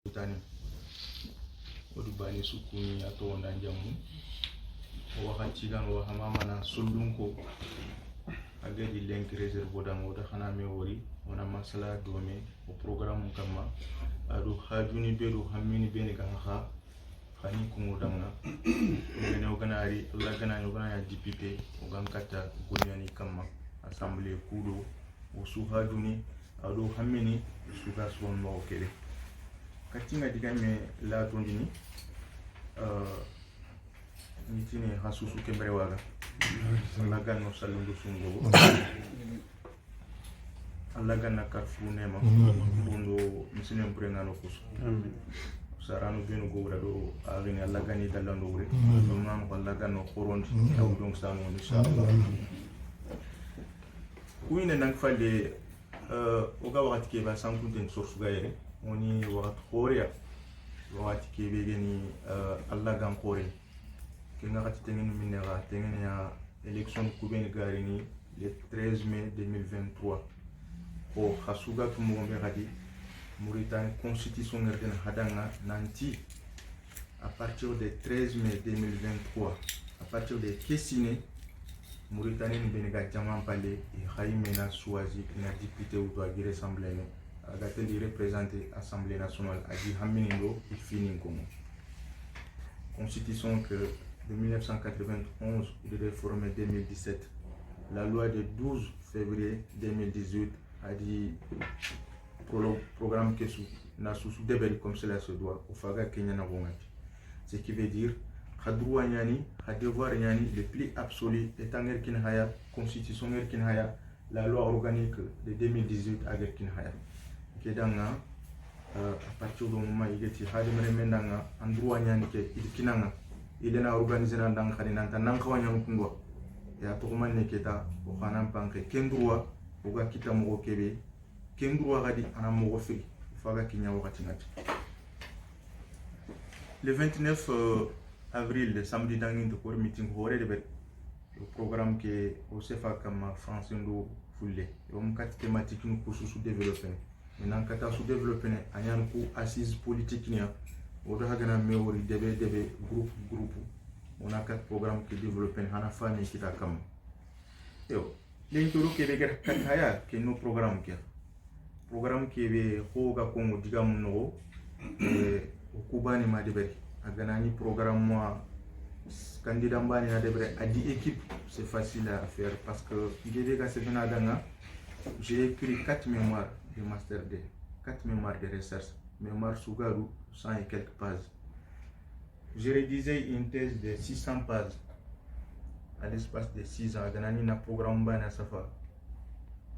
Tani odubani sukuni ato ndanjamu wakati gan wa hamama na sundunko agadi lenk reserve da moda khana me wori wana masala dome o programme kama adu hajuni bedu hammini beni ga kha khani kumu damna ngene oganari la gana ogana ya député ogankata gunyani kama assemblée kudo o su hajuni adu hammini suga son mo kele katinga digame la tondini mitine hasusu kembere waga laga no salundu sungo alaga na karfu nema bundo misine mprenga no kusu saranu benu gowra do agini alaga ni dalando wure man ko alaga no khorondi taw donc sanu inshallah kuine nak falle oga wakati ke ba sankunten source gaire oni wakati khoria wakati ke begeni alaga khore kenga kati tengen minera tengen ya élection kubeni garini le 13 mai 2023 ko khasuga tumombe gadi Mauritanie constitution ngerden hadanga nanti à partir du 13 mai 2023 à partir de Kessine Mauritanie benega jaman palé et Khaïmena choisi na député ou doit dire assemblée agate di représenter assemblée nationale adi hamindo et fini comme constitution que de 1991 et de réforme 2017. La loi de 12 février 2018 a dit programme que na sous débel comme cela se doit au faga Kenya na bongati. Ce qui veut dire khadroua nyani devoir nyani le plus absolu étant kin haya constitution kin haya la loi organique de 2018 avec kin haya kedanga à partir du moment il était hadimere mendanga androua nyani ke kinanga il est organisé dans le cadre d'un entraînement congo et à tout moment neketa au khanam panke kendroa au ga kita mo kebe kendroa gadi ana mo fi faga kinya wakati ngati le 29 avril le samedi dans pour meeting hore de le programme que au CFA comme France ndo fulle et on kat thématique nous pour sous développer maintenant kata sous développer anyan ko assise politique nia odo hagana mewori debe groupe on a 4 programmes qui développent hana fami kita kam yo lentoro ke beger kataya ke no programme ke be hoga ko mo digam no kubani ma deberi agana ni programme moi candidat mbani na debere adi équipe c'est facile à faire parce que il est c'est vena danga j'ai écrit 4 mémoires de master 2 4 mémoires de recherche mémoire Sugaru 100 et quelques pages. Je rédigeais une thèse de 600 pages à l'espace de 6 ans. Ganani na programme bana safa.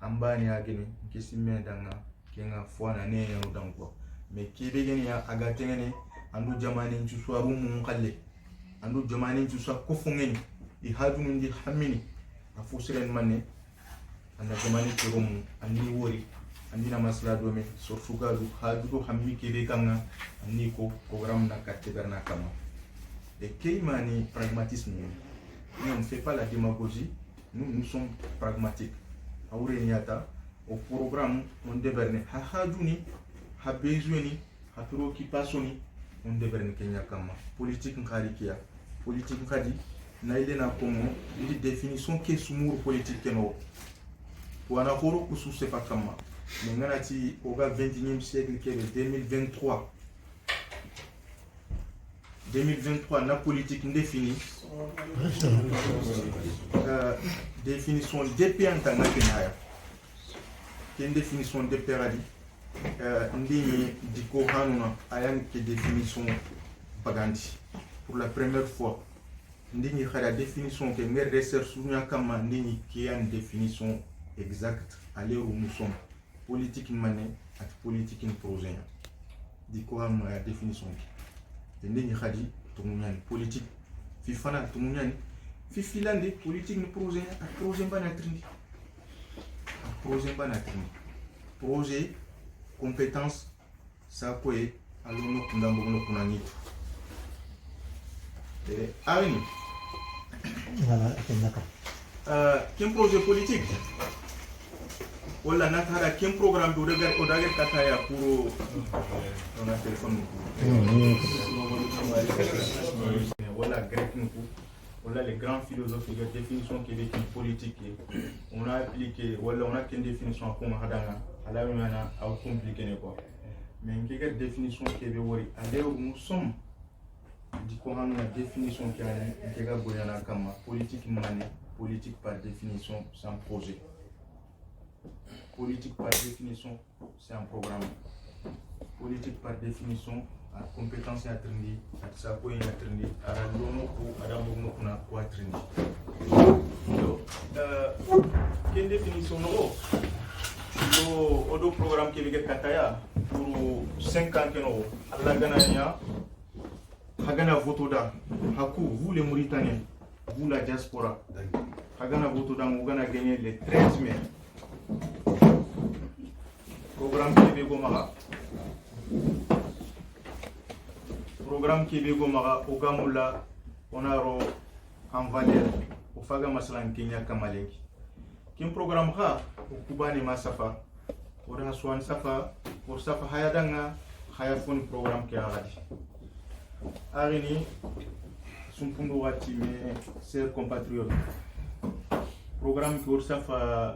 Ambani ageni kisime danga kenga fwana ne ya udango. Mais kibegeni ya agatengeni andu jamani nchuswa rumu ngale. Andu jamani nchuswa kofungeni. Ihadu ndi hamini. Afusiren mane. Anda jamani kirumu andi wori. Andina masla dome sur Sugaru hadu hammi kebe kanga niko programme na kateberna kama et keimani pragmatisme nous ne fait pas la démagogie nous sommes pragmatiques aureniata au programme on deverne ha haduni ha besoini ha préoccupationi on deverne Kenya kama politique ngarikia politique ngadi na ile na komo ili définition ke sumuru politique keno pour ana horo kusu sepa kama Menganati au 21e siècle qui est 2023. 2023, la politique définie. Définition d'épée en tant que définition d'épée radi. Ndini diko hanuna ayan que définition paganti. Pour la première fois, ndini la définition que mes recherches sounia kama ndini qui a une définition exacte à l'heure où nous sommes. Politique mané et politique projet di ko am définition de ndeni khadi to munyani politique fi fana to munyani fi filande politique projet ak projet bana trindi projet compétence ça koe alono kundambo no kunani arini voilà d'accord quel projet politique wala natara kem programme do dagar o dagar kataya pour on a téléphone wala grec nous wala les grands philosophes de définition qui est politique on a appliqué wala on a qu'une définition comme hadanga ala mana au compliqué ne quoi mais une définition qui est wori allez nous sommes di ko hamna définition qui est ga boyana kama politique mané politique par définition c'est un projet. Politique par définition, c'est un programme. Politique par définition, la compétence est atteindue, la sapo est atteindue, la lomo ou la lomo kuna ou atteindue. Donc, quelle définition nous avons? Le programme qui est kataya pour 5 ans que nous avons, Ganania, Hagana Votoda, Haku, vous les Mauritaniens, vous la diaspora, Hagana Votoda, vous allez gagner le 13 mai. Programme Québec Mara Ogamula Onaro en valeur au Faga Maslan Kenya Kamalenki. Kim programme ha Kubani Masafa Ora Swan Safa pour Safa Hayadanga Hayafun programme qui a radi. Arini Sumpundu Wati mes chers compatriotes. Programme qui Safa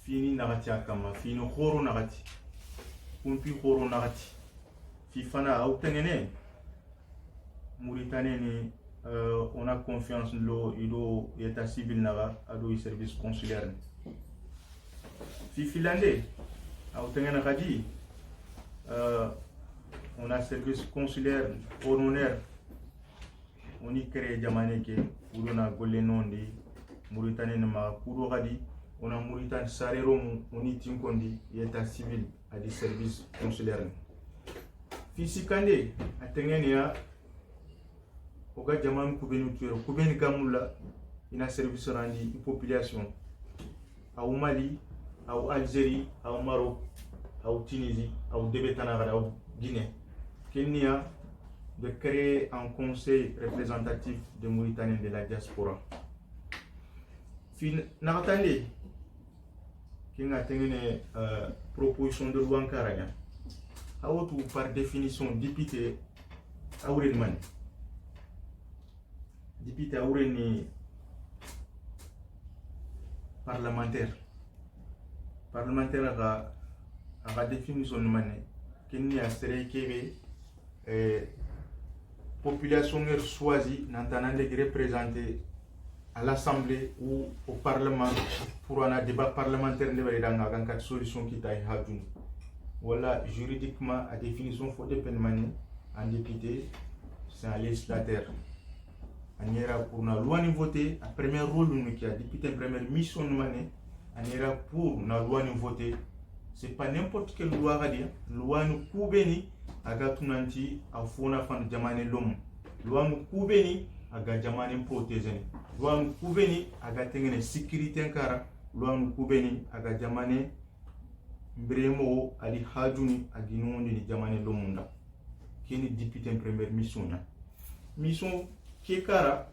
fini narati akama fini khoro narati kumpi khoro narati fi fana autengene Mauritanie ni on a confiance lo ido état civil naga ado service consulaire fi finlandais autengene kadi on a service consulaire honoraire on y crée jamane ke ulona golle nondi Mauritanie ma kudo kadi on a Mauritanie Sarero on y tinkondi état civil à des services consulaires. Fisikande atengenia oga jaman kubenu tuero kubeni gamula ina service randi population au Mali, au Algérie, au Maroc, au Tunisie, au Débétanara, au Guinée. Kenya de créer un conseil représentatif de Mauritaniens de la diaspora. Naratande qui a une proposition de loi en Karaya. Par définition, député Aourenman. Député Aouren parlementaire. Parlementaire a la définition de mané. Qui a serré population choisie, n'entendant les représenter à l'Assemblée ou au Parlement pour un débat parlementaire de quatre solutions qui taillent Hadoun. Voilà, juridiquement, à définition, il faut dépendre un député, c'est un législateur. On ira pour une loi de voter, un premier rôle qui a député, une première mission de mané, on ira pour une loi de voter. C'est pas n'importe quelle loi à dire, loi nous coubeni, à gatunanti, à fona fan jamane l'homme. Loi nous coubeni, à gajamane protéger. Loi nous couveni aga tengene sécurité nkara loi nous couveni aga jamane mbremo ali hajuni aginondi ni jamane lomunda keni député première mission nya mission qui kara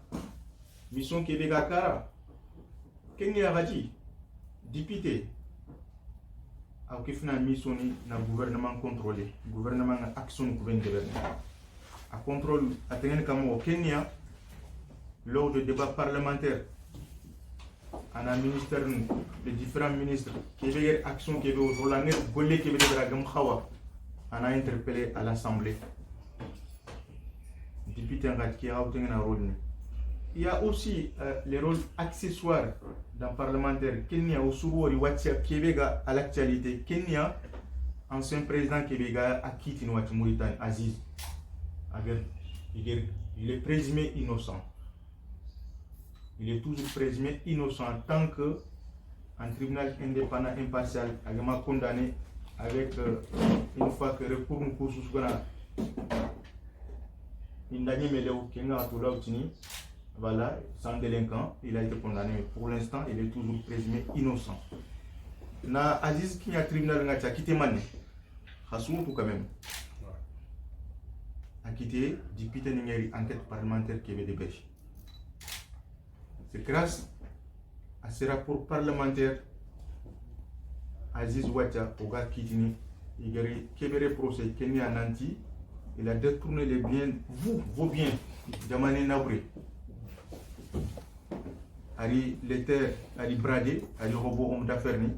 mission qui bega kara keni agaji député au kifna mission ni na gouvernement contrôlé gouvernement action gouvernement a contrôle a tengene kamo Kenya lors du débat parlementaire, on a ministère, les différents ministres qui veillent action qui veillent au Roland, Golé qui veillent on a interpellé à l'Assemblée. Député qui a obtenu un rôle. Il y a aussi les rôles accessoires d'un parlementaire. Kenya au Sourou WhatsApp qui veille à l'actualité. Kenya, ancien président qui veille à quitter Mauritanie, Aziz. Il est présumé innocent. Il est toujours présumé innocent tant que un tribunal indépendant impartial a condamné avec une fois que le recours nous sous voilà, sans délinquant, il a été condamné. Pour l'instant, il est toujours présumé innocent. Na Aziz qui a tribunal a quitté Mané, Hassoum quand même. A quitté député numéro enquête parlementaire qui avait débêché. C'est grâce à ces rapports parlementaires Aziz Ouattara Oga Kitini Igeri Kebere procès Kenya Nanti il a détourné les biens vos biens Jamane Nabré Ari les terres Ari bradé Ari robot homme d'affaires ni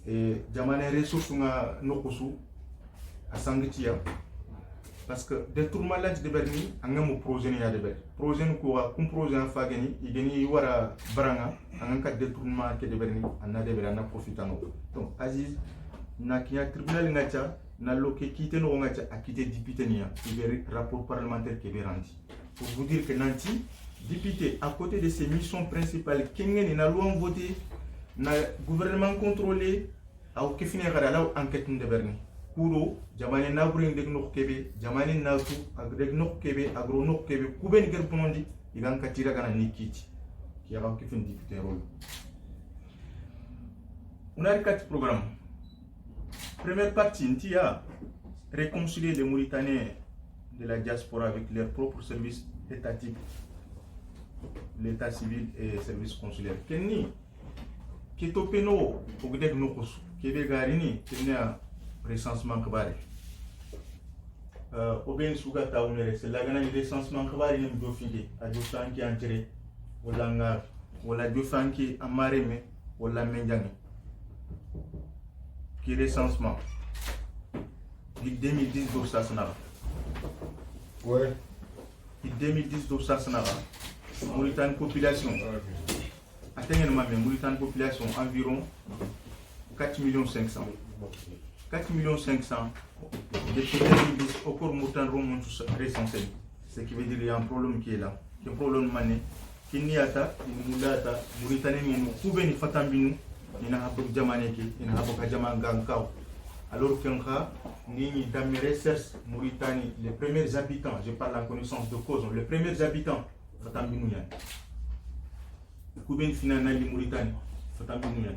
et Jamane ressources nga nokusu à Sangitia parce que détournement là de Berni angam projet ni ya de ber projet ko kum projet en fagani igeni wara baranga angam détournement ke de Berni anna de berana profitano donc Aziz na kiya tribunal ngacha na loke kité no ngacha a quitté député nia iberi rapport parlementaire ke berandi pour vous dire que nanti député à côté de ses missions principales kengen na loi voté na gouvernement contrôlé au kefine gara enquête de Berni Kuro, Jamane Nabring de Nokebe, Jamane Natu, Agreg Nokebe, Agro Nokebe, Kuben Gerpondi, Igan Katira Gana Nikiti, qui a fait un député rôle. On a 4 programmes. Première partie, il a réconcilier les Mauritaniens de la diaspora avec leurs propres services étatiques, l'état civil et les services consulaires. Kenni, Ketopeno, Ogdeg Nokos, Kebe Garini, Kenya. Recensement kabari oben suga taunere c'est la gana recensement kabari nem do fide a do fanki entré wala ngar wala do fanki amareme wala menjangi qui recensement di 2010 do sasnara ouais di 2010 do sasnara Mauritanie population atteindre ma Mauritanie population environ 4 500 000 4 500 000 depuis 2010 au cours Mauritanie remonte recensé. Ce qui veut dire qu'il y a un problème qui est là. Il y a un problème mané. Qui n'y a pas, il n'y a pas, Mauritanie n'y a pas de fatambinu, il n'y a pas de jamaneki, il n'y a pas de jamangankao. Alors qu'il y a dans mes recherches Mauritanie, les premiers habitants, je parle en connaissance de cause, les premiers habitants, fatambinu yan. Kuben finalement Mauritanie, fatambinu yan.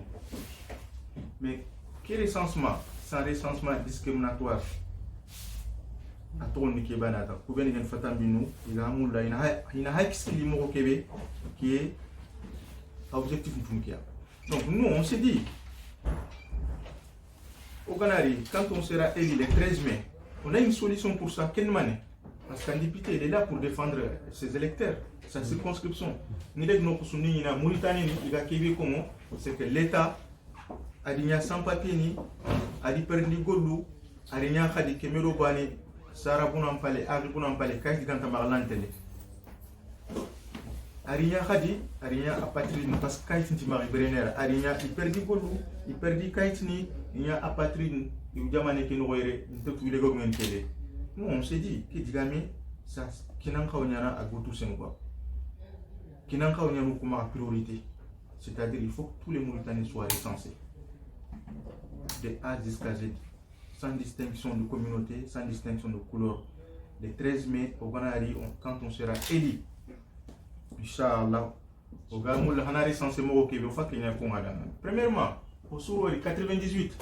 Mais quel recensement? Sans recensement discriminatoire à ton Nikébanata, Kouben Gen Fatambinu, il a un il a qui est objectif Funkia. Donc nous on s'est dit au Canari, quand on sera élu le 13 mai, on a une solution pour ça, quelle manière? Parce qu'un député il est là pour défendre ses électeurs, sa circonscription. Ni les Gnokousouni, il a Mauritanie, il a Kébé comment? C'est que l'État Adinya sans papier ni adi perdi gollu adinya khadi kemero bani sarabuna mpale agibuna mpale kaiti kanta marlantele adinya khadi adinya apatride parce que kaiti nti mari berenera adinya i perdi gollu i perdi kaiti ni nya apatride yu jamane ke no goyre ntetu le gogmen tele nous on s'est dit que digami ça kinan khawnyana agotu sen quoi kinan khawnyanu kuma priorité c'est-à-dire il faut que tous les Mauritaniens soient recensés de A jusqu'à Z, sans distinction de communauté, sans distinction de couleur. Le 13 mai, au Ganari, quand on sera élu, Inch'Allah, au Gamou, le Hanari censé Moroké, au fait qu'il y a un Kongadana. Premièrement, au Souro, 98,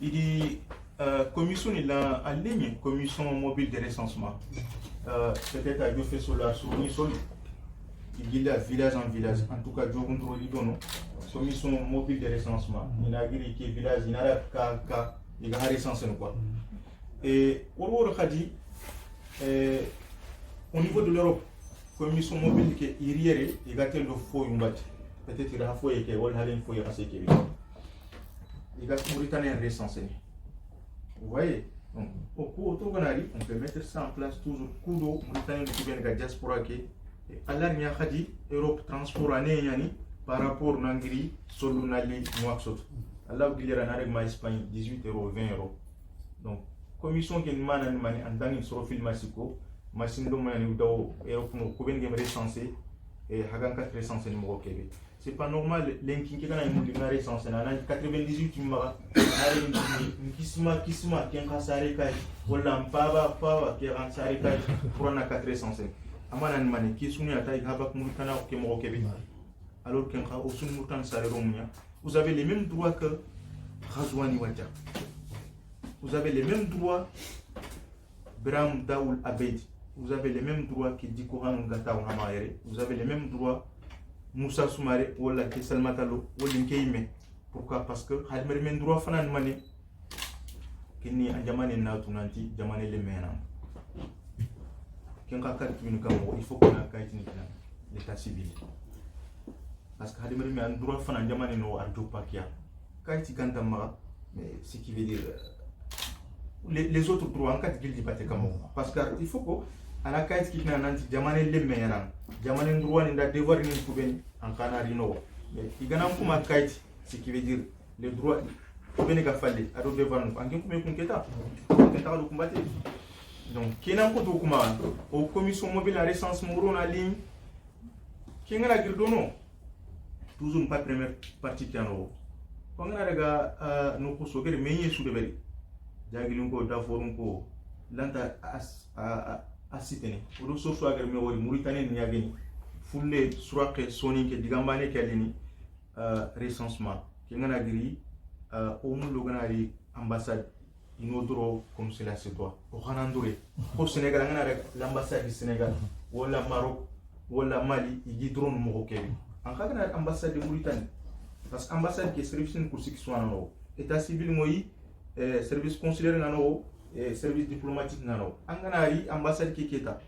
il dit commission il a en ligne, commission mobile de recensement. Peut-être à Dieu fait sur la souris, il y a village en village, en tout cas, Dieu contrôle l'idon. Commission mobile de recensement. Il y a qui village, il y a ka il y a recensé quoi. Et au niveau de l'Europe, commission mobile qui est hier, il y a tel faux peut-être il y a faux et qu'il y a une faux et assez qu'il y a. Il y a Mauritanien recensé. Vous voyez. Donc au cours de on peut mettre ça en place toujours. Kudo Mauritanien qui vient de diaspora qui alors il y a Europe transport année yani. Par rapport à Nangri, Solunali, Nouaksot. Allah vous dire en Espagne 18 €, 20 €. Donc, commission qui est en tant que sur film massico, machine de moyen ou d'Europe, nous pouvons recensé et Hagan 4 recensé numéro Québec. C'est pas normal, l'inquiétude qui est en recensé, en 98, tu m'as Kisma, qui est en Sareka, ou l'Ampava, qui est en Sareka, pour un 4 recensé. Amanan Mani, qui est soumis à taille Habak Moutana, qui est au Québec. Alors que vous avez les mêmes droits que Razouani Ouattara. Vous avez les mêmes droits Bram Daoul Abed. Vous avez les mêmes droits que Dikouran Ngata ou Hamaere. Vous avez les mêmes droits Moussa Soumaré ou la Salmatalo ou Linkeime. Pourquoi? Parce que hadmeri men droit fanan mani kini a jamane na tunanti jamane le mena ken ka carte min kamo il faut qu'on a kayit ni kana l'état civil parce que hadmeri men droit fanan jamane no arjo pakia kayit kanta ma mais ce qui veut dire les autres droits en cas de gildi batte kamo parce que il faut que ana kayit ki kana nanti jamane le mena jamane droit ni da devoir ni kubeni en kanari no mais igana kuma kayit ce qui veut dire les droits kubeni ka falle ado devoir no ankin kuma kun keta kenta do kumbaté donc kenan ko to kuma au commission mobile à recensement en ligne kengara girdono toujours pas première partie tiano ko ngana daga no ko sogere menye su de bari jagilin ko da forum ko lanta asitene odo so so agar me wori Mauritanie ni yageni fulle surake soni ke digambane ke alini recensement kengana giri au mun loganari ambassade inodoro comme cela c'est toi au Hanandoré au Sénégal ngana l'ambassade du Sénégal wala Maroc wala Mali igi drone mo ko en kagana ambassade de Mauritanie parce que ambassade qui service pour ceux qui sont en état civil moyi service consulaire ngano et service diplomatique ngano anganari ambassade qui keta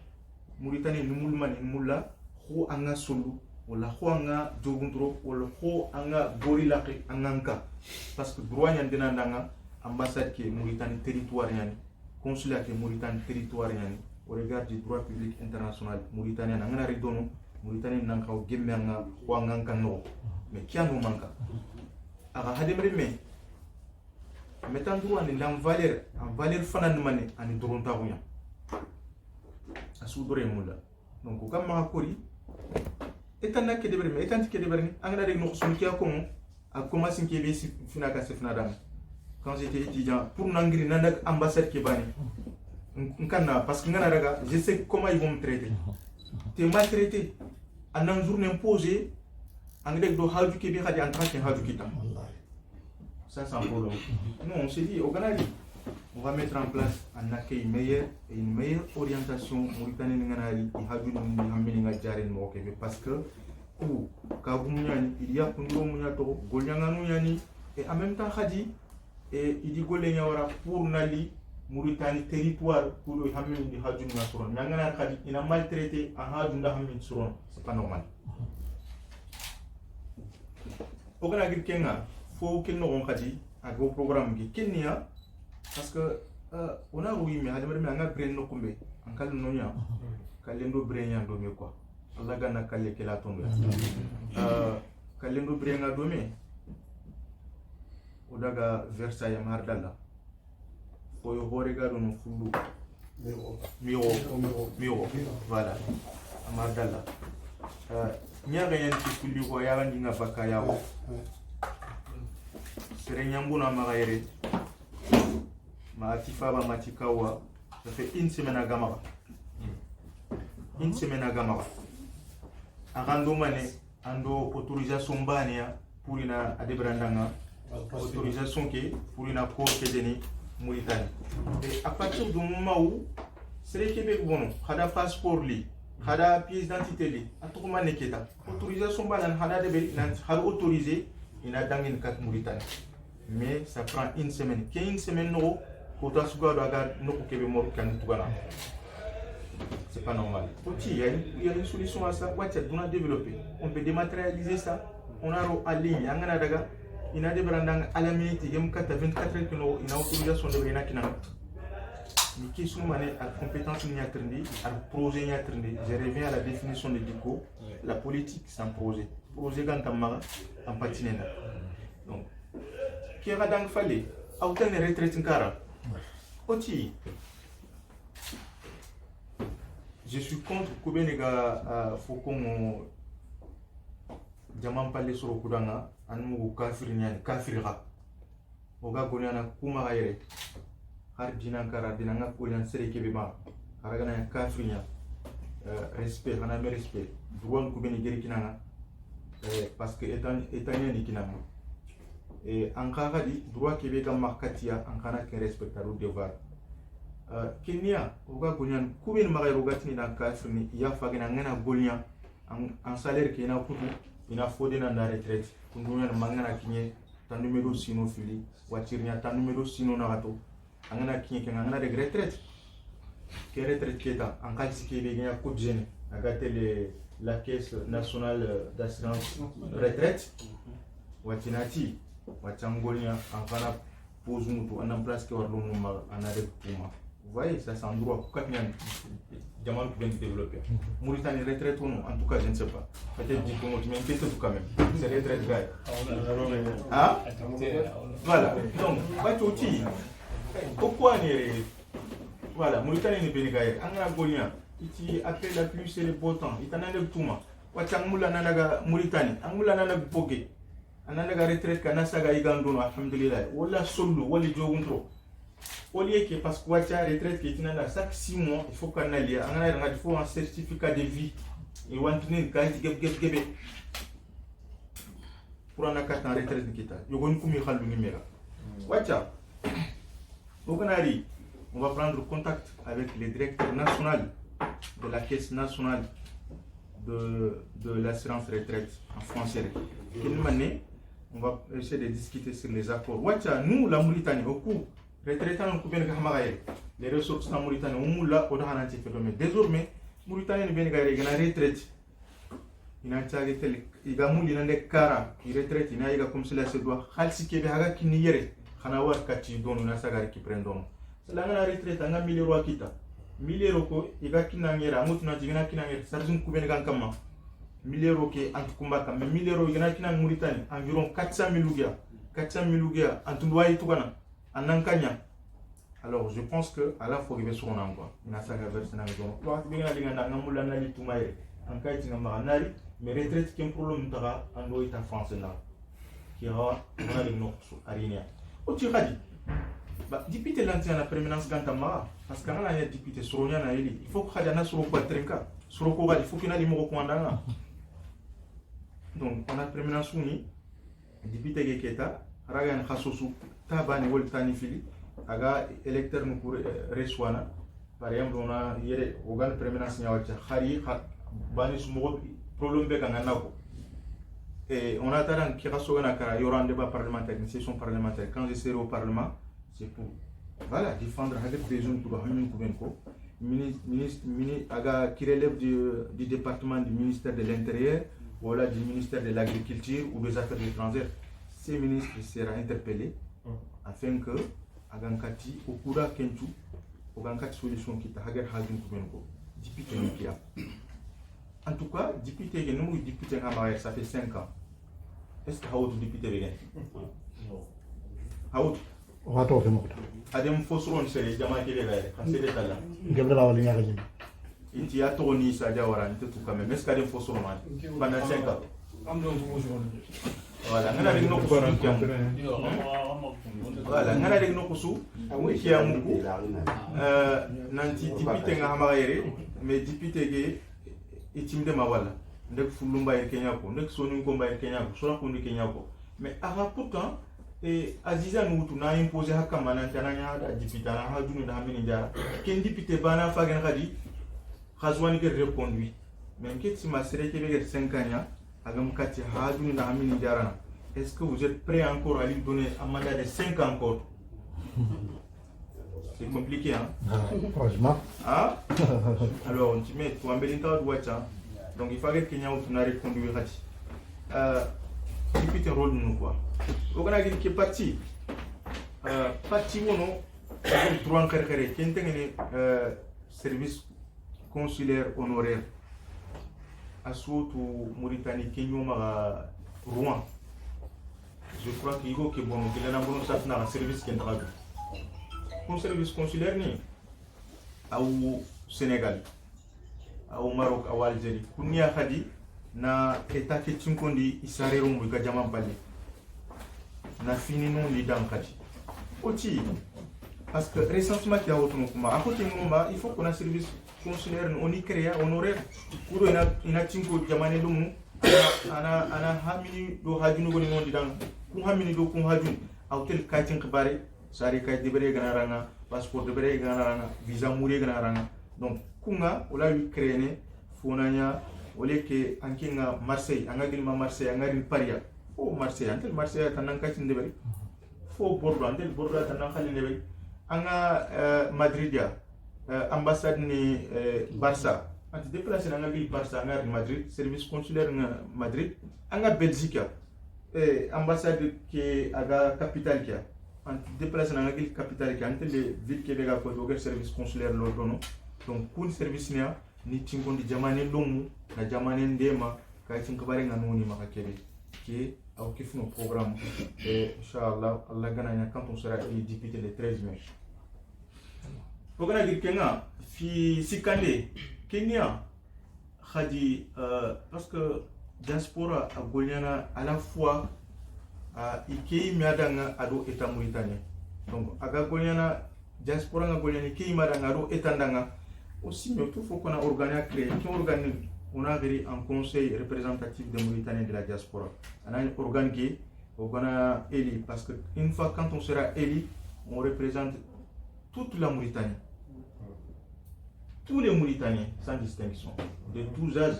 Mauritanie numulman mulla ho anga solu wala ho anga jogundro wala ho anga gorilla ke anganka parce que droit nyan dina ndanga ambassade qui Mauritanie territoire yani consulat qui Mauritanie territoire yani au regard du droit public international Mauritanie ngana ridono Mauritanie nanka o gemme anga ho anganka no mais qui a no manka aga hademre me mettant droit ni en valeur fanan mané ani doronta hunya asudore mulla donc kam ma kori etana ke deber me etanti ke deber ni angana rek no sunu ki akomo a commencé ke be fina ka sefna dam quand j'étais étudiant pour nangiri nandak ambassade ke bani nkana parce que ngana raga je sais comment ils vont me traiter t'es maltraité en un jour imposé angdek do haju ke bi khadi en tant que haju kita ça c'est un problème. Non, on s'est dit, au Ghana, on va mettre en place un accueil meilleur et une meilleure orientation Mauritanie Nganari et Hadou Nhammeninga Jaren Mokebe parce que ou Kagoumouani, il y a Kundro Mouniato, Golyanganouani et en même temps Hadi et il dit Golenyawara pour Nali Mauritanie territoire pour le Hamin de Hadou Nasuron. Yangana Hadi, il a maltraité un Hadou Nhamin Suron, c'est pas normal. Au Ghana, Kenga. Faut qu'il nous rencontre à gros programme qui Kenya parce que on a oui mais hadamar me anga brain no kumbe ankal no nya kalendo brain ya do me quoi Allah gana kalle kala tombe kalendo brain ga do me odaga Versailles mardalla faut yo hore ga do no fullu miro voilà mardalla nyaga yan ci fulli ko ya nga bakka yawo Serenyambuna Magaire, Matifaba Matikawa, ça fait une semaine à Gamara. Une semaine à Gamara. Arandomane, Ando autorisation Bania pour une Adebrandanga, autorisation qui pour une accord Kédeni, Mauritanie. Et à partir du moment où c'est Québec bon, Hada passeport li, Hada pièce d'identité li, à tout moment Neketa, autorisation Banan, Hada autorisé, il a dans une carte Mauritanie. Mais ça prend une semaine. Qu'il y a une semaine, non, c'est pas normal. Il y a une solution à ça. On a développé. On peut dématérialiser ça. On a en ligne. Il y a des brands à la minute. Il y a 24 heures qu'il y a une autorisation de rien qui n'a pas. Mais qui sont à compétence à projet. Je reviens à la définition de DICO. La politique, c'est un projet. Projet en patinant. Donc, qui a donc fallu autant de retraite aussi. Je suis contre Koubenega Fokon Diamant Palais sur Kudanga, Anou Kafirira. Oga Goliana Kumaire, Hardinankara, Dinanga Kolian Serekebema, Haragana Kafrinia, respect, on a mes respect, Douane Koubenegeri Kinanga, parce que étant Nikinama. Et en Karadi, droit Québec en Marcatia, en Kana qui respecte le devoir. Kenya, Oga Golian, Kouben Marogatini dans Kafrini, il y a Faganangana Golian, en salaire qui est en Poutou, il a faudé dans la retraite, Kundouyan Mangana Kiné, ta numéro sino fili watirnya ta numéro sino nagato angana kinye angana de retraite ke retraite keta en cas ki be gagna coup de gêne agate la caisse nationale d'assurance retraite watinati watangolnya angana pose mutu en place que warlo muma anare puma vous voyez ça c'est un droit kokatnya diamant qui vient de développer Mauritanie retraite ou non en tout cas je ne sais pas peut-être dit que mais peut-être tout quand même c'est retraite gars ah voilà donc batoti pourquoi ne voilà Mauritanie ne beni gars angana golnya iti après la pluie c'est le beau temps itanande tuma watangula nanaga Mauritanie angula nanaga boge ananaga retraite kana saga igandono alhamdulillah wala solo wala joguntro Olié que parce que la retraite qui est chaque 6 mois, il faut qu'on aille. Il faut un certificat de vie. Et on a une carte pour un carte en retraite qui est là. Il y a une commune qui numéro. On va prendre contact avec le directeur national de la caisse nationale de l'assurance retraite en français. Quelle année on va essayer de discuter sur les accords. Nous, la Mauritanie, au cours retraitant les ressources en Mauritanie, on l'a désormais, Mauritanie ne retraite. Il a été il a mouli dans les cara, il retraite, il a comme cela se doit. Halsi Kebe Haga qui n'y est, Hanawar Kati Don, Nasagar qui prend don. C'est la retraite, un 1000 euros à Kita. 1000 euros, il va qui n'a rien, Moutuna Tigana qui n'a rien, Sarzun Koubenankama. 1000 euros qui est en Kumbaka, mais 1000 euros, il y en a qui n'a Mauritanie, environ 400 000 ougia. 400 000 ougia, en Toudoua et Tougana. En Ankanya. Alors je pense que à la fois il va sur un endroit. Il y a ça qui verse dans le don. Toi tu viens aller dans un moulin nali tout maïre. En cas tu n'as pas nali, mais retraite qui est un problème tara en doit être en France là. Qui a on a les noms sur Arinia. Au tu as dit. Bah député l'ancien la prééminence Gantama parce que là il y a député Soronia na eli. Il faut que Khadana sur quoi trenka. Sur quoi il faut qu'il y ait des mots commandant. Donc on a prééminence uni député Geketa Ragan Khassosu tabani wol tani fili aga électeur nu pour reswana par exemple on a yere ogan prééminence nyawacha khari bani sumo problème be kanga nako et on attend qu'il rasogana kara yora un débat parlementaire une session parlementaire quand je serai au parlement c'est pour voilà défendre avec des jeunes pour hamin kubenko ministre aga qui relève du département du ministère de l'Intérieur ou là du ministère de l'Agriculture ou des Affaires étrangères. Ces ministres sera interpellé afin que agankati okura kentu ogankati solution kita hagar hajun kubenko député nikia. En tout cas député que nous député ngama ça fait 5 ans. Est-ce que haut député vegen? Haut Wato ke mokta. Adem fosron sere jama kele gaire kan sere tala. Gebra wali nyaka jini. Inti ya to ni sa jawara nte tout quand même. Est-ce qu'adem fosron man pendant 5 ans? Voilà, ngana de no kusu voilà, ngana de no kusu ki ya muku nanti député nga hamaire mais député ge itimde mawala ndek fulumba e Kenya ko ndek sonu ngomba e Kenya ko sona ko ndi Kenya ko mais ara pourtant et Aziza nous tu na imposé hakama nan tananya da député na ha dunu da mini jara ken député bana fa gan khadi khazwani ke reconduit même que si ma sere ke be 5 ans agam kati ha dunu da mini jara. Est-ce que vous êtes prêt encore à lui donner un mandat de 5 ans encore? C'est compliqué, hein? Franchement. Ah? Alors, on te met, tu as donc il fallait qu'il y ait un reconduit. Député rôle nous quoi? On a dit qu'il est parti. Parti ou non? Trois ans carré. Qui est service consulaire honoraire? Assaut ou Mauritanie, Kenya, Rouen. Je crois qu'il faut que bon, il y a un service qui est traduit. Un service consulaire ni au Sénégal, au Maroc, au Algérie. Kounia Khadi na état qui tchinkondi isarero mbuka jaman pali. Na fini non lidam Khadi. Oti parce que récemment il y a autre kuma. À côté ngomba, il faut qu'on a service consulaire on y crée honoraire. Kudo ina tchinko jamane lumu ana hamini do hajunu goni non lidam. Kun hamini do kun hajun autel kaitin khibare sari kait debere ganaranga passeport debere ganaranga visa muri ganaranga donc kunga ola lui créer fonanya ole ke ankinga Marseille anga gilma Marseille anga rin paria fo Marseille antel Marseille tanan kati ndebe fo Bordeaux antel Bordeaux tanan khali ndebe anga Madrid ya ambassade ni Barça anti déplacer nga ville Barça nga Madrid service consulaire nga Madrid anga Belgique ambassade qui aga capitale qui anti déplacer nga ville capitale qui antel ville qui bega ko doger service consulaire lo dono donc kun service ni tingondi jamane lomu na jamane ndema ka tinkabare nga noni makakebe qui au kifno programme inchallah Allah gana quand on sera député le 13 mai Pogana Kenga, fi Sikande, Kenya, Khadi, parce que diaspora a Goliana à la fois Ikei Miadanga ado État Mauritanien. Donc, à Goliana, diaspora a Goliana, Ikei Miadanga ado Étandanga. Aussi, mais tout faut qu'on a organisé, on a un conseil représentatif des Mauritaniens de la diaspora. On a un organe qui on a élu, parce qu'une fois quand on sera élu, on représente toute la Mauritanie. Tous les Mauritaniens, sans distinction, de tous âges,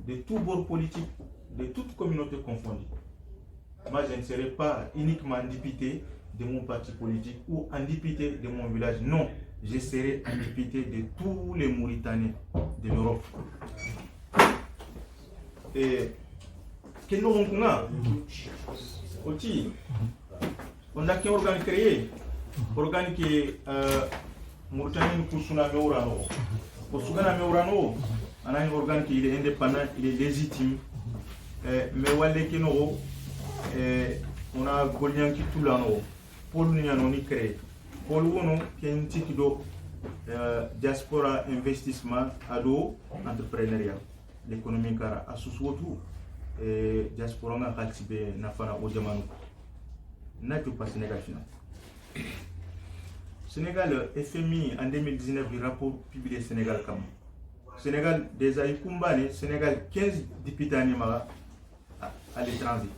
de tous bords politiques, de toutes communautés confondues. Moi, je ne serai pas uniquement un député de mon parti politique ou un député de mon village. Non, je serai un député de tous les Mauritaniens de l'Europe. Et que nous avons aussi, on a qu'un organe créé, organe qui est Mauritanie Kusuna Meurano. Kusuna Meurano, on a un organe qui est indépendant, il est légitime. Mais Wale Keno, on a Golian qui tout l'anno. Paul Nianoni créé. Paul Wono qui est un titre de diaspora investissement ado entrepreneuriat. L'économie car à sous-soutou diaspora n'a pas tibé n'a pas au Jamanu. N'a pas Sénégal final. Sénégal FMI en 2019 le rapport publié Sénégal comme Sénégal déjà Ikumbane Sénégal 15 députés animaux à l'étranger.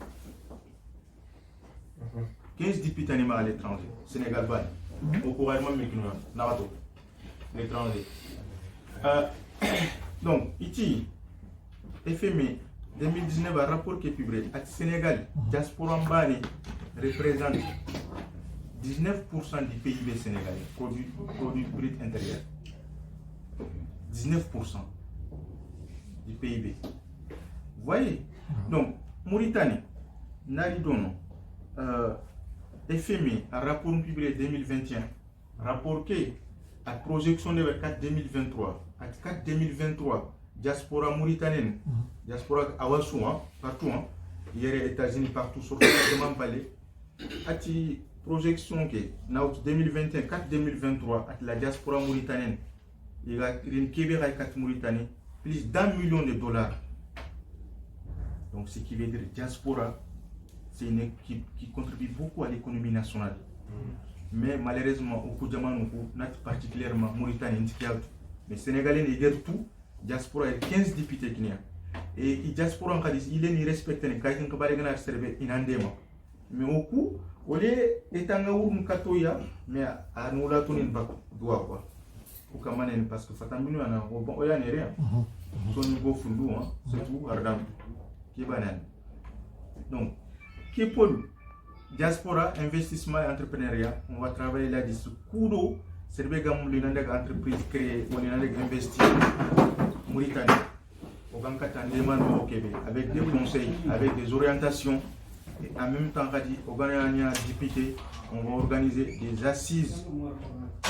15 députés animaux à l'étranger. Sénégal ban. Au couronnement mécanique Narato l'étranger. Donc ici FMI 2019 un rapport qui est publié à Sénégal diaspora mbani représente 19% du PIB sénégalais, produit brut intérieur. 19% du PIB. Vous voyez? Donc, Mauritanie, Naridono, FMI, un rapport publié 2021, rapport qui a projection de 4 2023. À 4 2023, diaspora mauritanienne, diaspora Awassou, partout, il y a les États-Unis partout, sur le monde palais, projection que en 2021 4 2023 la diaspora mauritanienne il y a une Québec à 4 Mauritanie plus d'1 million de dollars. Donc ce qui veut dire diaspora c'est une équipe qui contribue beaucoup à l'économie nationale. Mais malheureusement au Koudjaman particulièrement Mauritanie mais Sénégalais ils gèrent tout diaspora il y a 15 députés qui et diaspora en il est respecté les cas qui parlent de server inandément mais au coup au lieu d'étendre un katoya mais à nous la tourner pas doit quoi au Cameroun parce que fatamino ana bon oya n'est rien son niveau fundu c'est tout ardam qui banane donc qui pour diaspora investissement et entrepreneuriat on va travailler là-dessus kudo serbe gam l'inanda entreprise créée on est investir Mauritanie au Gankatan demande au Québec avec des conseils avec des orientations. Et en même temps, au Ghana député, on va organiser des assises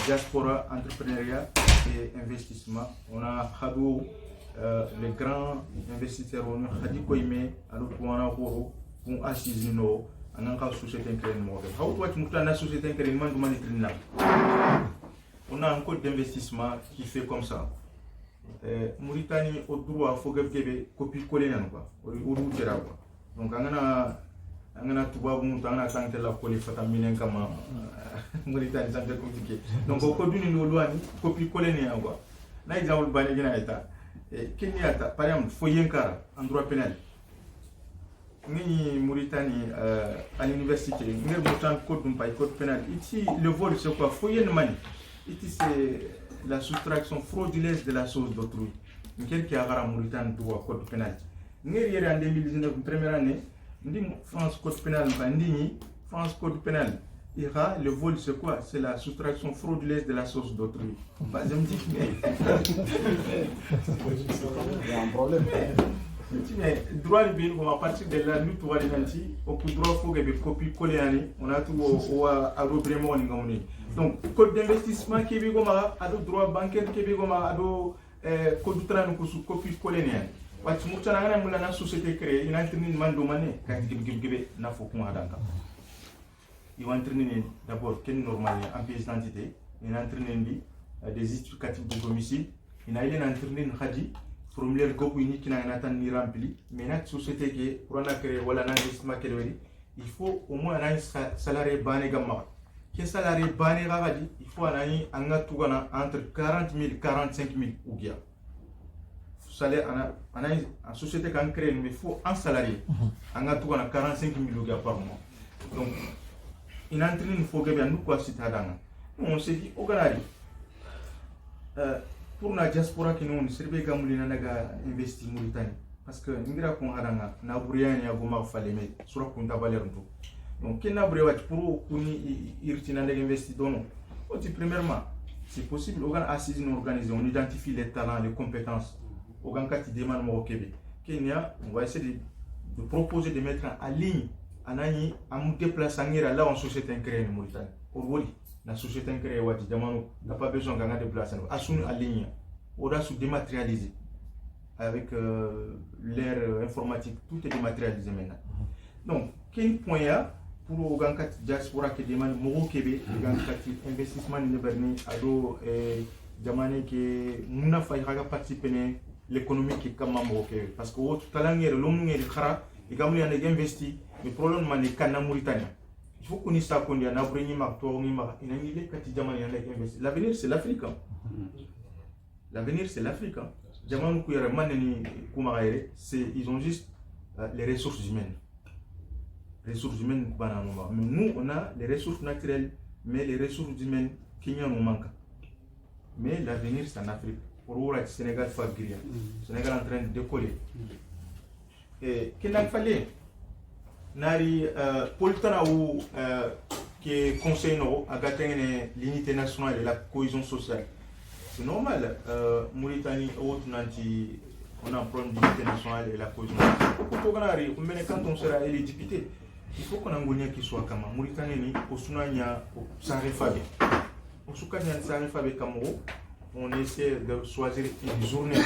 diaspora, entrepreneuriat et investissement. On a les grands investisseurs, on a Khadi Koime, alors pour assises, on a une société on a un code d'investissement qui fait comme ça. Mauritanie, au droit, il faut que vous copier-coller. Donc, on a tout on a santé la police fatamine comme Mauritanie santé compliqué donc au cours d'une loi copie coller ni quoi na exemple bani gina eta Kenya par exemple foyer car en droit pénal ni Mauritanie à l'université ni montant code pénal ici le vol c'est quoi foyer de mani ici c'est la soustraction frauduleuse de la chose d'autrui quel qui a Mauritanie droit code pénal ni en 2019 première année France code pénal, France code pénal. Le vol, c'est quoi? C'est la soustraction frauduleuse de la source d'autrui. Bah, je me dis, mais. Il y a un problème. Mais droit de bien, à partir de là, nous, tu vois les nantis, au coup de droit, il faut que les copies collées, on a tout à reprendre. Donc, code d'investissement qui est bien, à droit bancaire qui est bien, à code de travail, nous copie collées. Parce que nous avons une société créée, il y a un demandé, il faut qu'on ait ils vont entraîner d'abord quelle normal en pièce d'identité, ils entraînent des justificatifs de domicile, ils entraînent une khadi, formulaire gopu unique qui n'a ni rempli, mais notre société qui pour en créer voilà un investissement qui il faut au moins un salarié bané gamma. Quel salarié bané ragadi, il faut un gatugana entre 40 000 et 45 000 ou bien. Salaire en société qui a créé, mais il faut un salarié, un gatugana 45 000 ou bien par mois. Donc il entraîne il faut que bien nous quoi citadins. On s'est dit au Canada. Pour la diaspora qui nous servait comme les naga investi Mauritanie parce que nous avons hadanga na burian ya goma fallait mais sur compte valeur tout. Donc quel na burian pour kuni irtina naga investi dono. Premièrement, c'est possible organ assise nous organiser, on identifie les talents, les compétences. Organ kati demande au Québec. Kenya, on va essayer de proposer de mettre en ligne anani amu déplacer là en société créée en Mauritanie. Aujourd'hui, la société créée wati jamano n'a pas besoin de déplacer. Assume en ligne, on doit se dématérialiser avec l'ère informatique, tout est dématérialisé maintenant. Donc, quel point y a pour organ kat diaspora qui demande Moro Québec, organ kat investissement ne berni ado jamane que muna faïra participer l'économie qui comme Moro Québec parce que tout talent est l'homme est khara et comme il y a investi. Le problème c'est que Mauritanie, il faut qu'on y sache qu'on y a un l'avenir c'est l'Afrique. L'avenir c'est l'Afrique. Ils ont juste les ressources humaines. Mais nous on a les ressources naturelles, mais les ressources humaines qui nous manquent. Mais l'avenir c'est en Afrique. Pour le Sénégal, le Sénégal est en train de décoller. Et qu'il a fallu nari poltana ou qui conseille nous à gagner l'unité nationale et la cohésion sociale. C'est normal. Mauritanie on a un problème d'unité nationale et la cohésion sociale. Quand on sera élu député, il faut qu'on ait un qui soit comme Mauritanie au Sunania sans réfabé. Au Soukania sans réfabé comme on essaie de choisir une journée,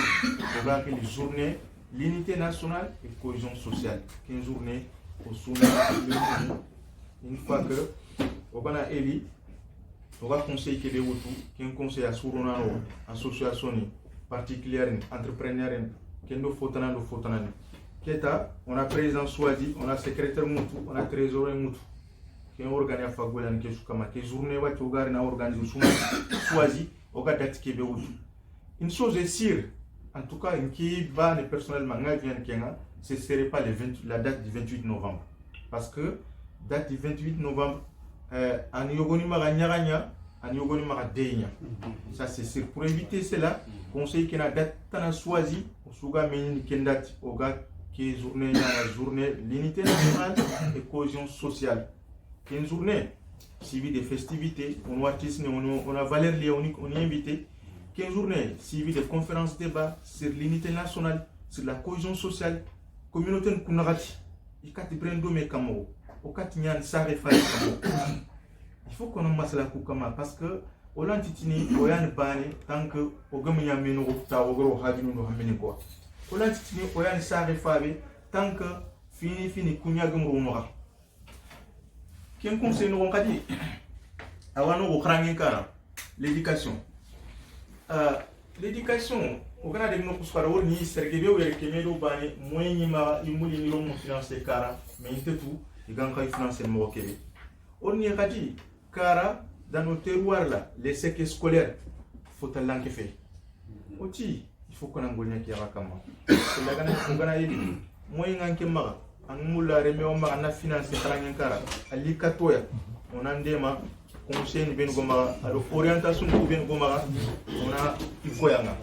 une journée, l'unité nationale et la cohésion sociale. Une journée au Sunania, une fois que on a élu, on va conseiller que les Hutus, qui est un conseil à Souronano, association particulière, entrepreneur, qui est Fotanano. On a président Swadi, on a secrétaire Moutou, on a trésorier Moutou. Qui est organisé à Fagolan, qui est journée, qui est organisé Swadi, au gars d'Atike Hutu. Une chose est sûre, en tout cas, qui va personnellement, ce ne serait pas la date du 28 novembre. Parce que date du 28 novembre, en Yogonimara Nyaranya, en Yogonimara Deynya. Ça c'est sûr. Pour éviter cela, conseil qui n'a date tant choisi, au Souga Méni Kendat, au gars qui est journée, l'unité nationale et cohésion sociale. Une journée suivie des festivités, on a valeur liée, on est invité. Une journée suivie de conférences débats sur l'unité nationale, sur la cohésion sociale, communauté Kunarati. Il faut qu'on ait la koukama parce que au lantitini oyan bani tant que au gamia meno ta ogro hadinu no hamini quoi au lantitini oyan sare fabe tant que fini kunya gumro noa ken conseil no kadi awano ko krangi kara l'éducation l'éducation au Canada nous kusfara ni sergebe ou kemedo bani moyen ma imuli ni lomo financer kara mais il tout il gagne financer mo Québec on y a dit car dans nos terroirs là les séquelles scolaires faut talent que fait aussi il faut qu'on ait qui a kama c'est la gana on gana yidi moyen nganke maga an mula reme o maga na financer kala kara ali katoya on andema conseil ben goma alors orientation ko ben goma on a ikoyanga